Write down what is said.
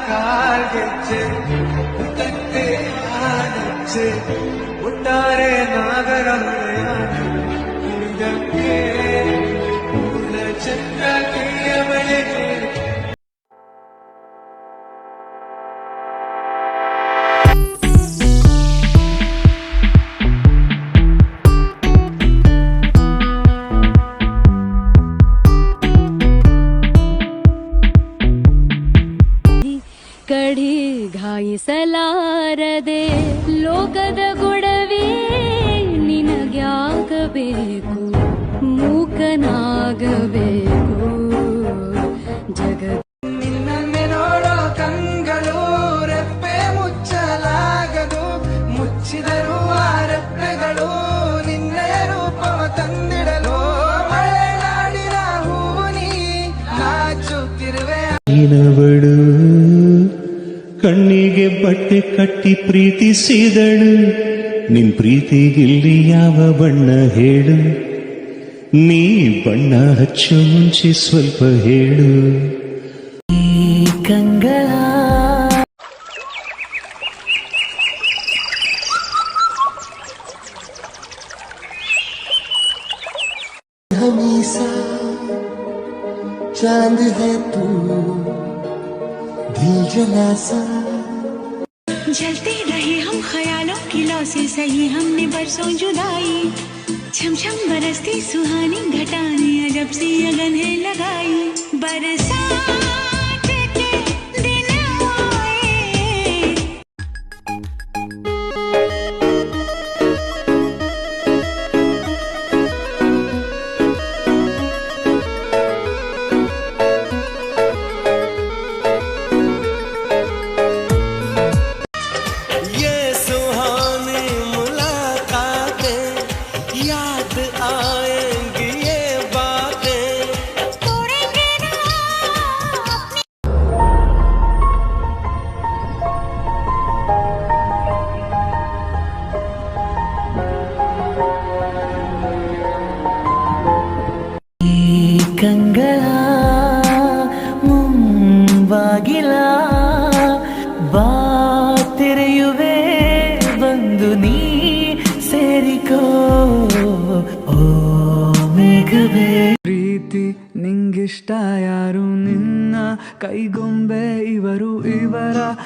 ಕಾಲ್ಗೆಜ್ಜೆ ಮುತ್ತಕ್ಕೆ ಆನಜ್ಜೆ ಒಟ್ಟಾರೆ ನಾಗರ ಉಳಿದಕ್ಕೆ ಮೂಲ ಚಂದ್ರಕಿಯ ಬಳಿಗೆ ಕಡಿ ಘಾಯಿಸಲಾರದೆ ಲೋಕದ ಗೊಡವೆ ನಿನಗ್ಯಾಗಬೇಕು ಮೂಕನಾಗಬೇಕು ಜಗತ್ ನಿನ್ನನ್ನೇ ನೋಡೋ ಕಂಗಳು ರೆಪ್ಪೆ ಮುಚ್ಚಲಾಗದು ಮುಚ್ಚಿದರೂ ಆ ರೆಪ್ಪೆಗಳು ನಿನ್ನೆಯ ರೂಪವ ತಂದಿಡಲು ಮಳೆನಾಡಿನ ಹೂವು ನೀ ನಾಚುತ್ತಿರುವೆ ನೀನವಳು ಕಣ್ಣಿಗೆ ಬಟ್ಟೆ ಕಟ್ಟಿ ಪ್ರೀತಿಸಿದಳು ನಿನ್ ಪ್ರೀತಿಗಿಲ್ಲಿ ಯಾವ ಬಣ್ಣ ಹೇಳು ನೀ ಬಣ್ಣ ಹಚ್ಚು ಮುಂಚೆ ಸ್ವಲ್ಪ ಹೇಳು ಈ ಕಂಗಳ ಹಮೇಶಾ चांद है तू दिल जला सा जलते रहे हम ख्यालों की लौ से सही हमने बरसों जुदाई छम छम बरसती सुहानी घटाने अजब सी अगन है लगाई बरसात के दिन आए ಕಂಗಳ ಮುಂಬಾಗಿಲ ಬಾ ತೆರೆಯುವೆ ಬಂದು ನೀ ಸೇರಿಕೋ ಓ ಮೇಘವೇ ಪ್ರೀತಿ ನಿಂಗಿಷ್ಟ ಯಾರು ನಿನ್ನ ಕೈಗೊಂಬೆ ಇವರು ಇವರ